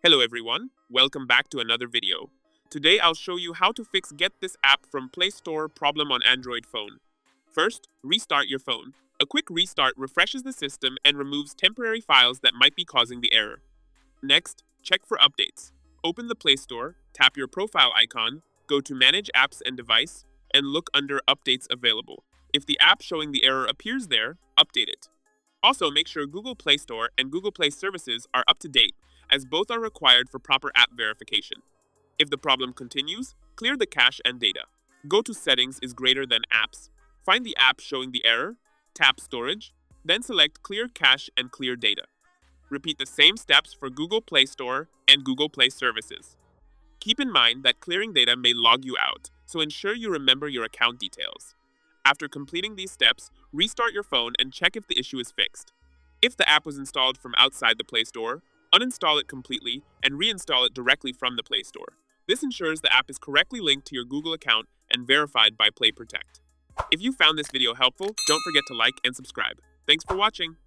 Hello everyone, welcome back to another video. Today I'll show you how to fix Get This app from Play Store problem on Android phone. First, restart your phone. A quick restart refreshes the system and removes temporary files that might be causing the error. Next, check for updates. Open the Play Store, tap your profile icon, go to Manage Apps and Device, and look under Updates Available. If the app showing the error appears there, update it. Also, make sure Google Play Store and Google Play Services are up to date, as both are required for proper app verification. If the problem continues, clear the cache and data. Go to Settings is greater than Apps. Find the app showing the error, tap Storage, then select Clear Cache and Clear Data. Repeat the same steps for Google Play Store and Google Play Services. Keep in mind that clearing data may log you out, so ensure you remember your account details. After completing these steps, restart your phone and check if the issue is fixed. If the app was installed from outside the Play Store, uninstall it completely and reinstall it directly from the Play Store. This ensures the app is correctly linked to your Google account and verified by Play Protect. If you found this video helpful, don't forget to like and subscribe. Thanks for watching!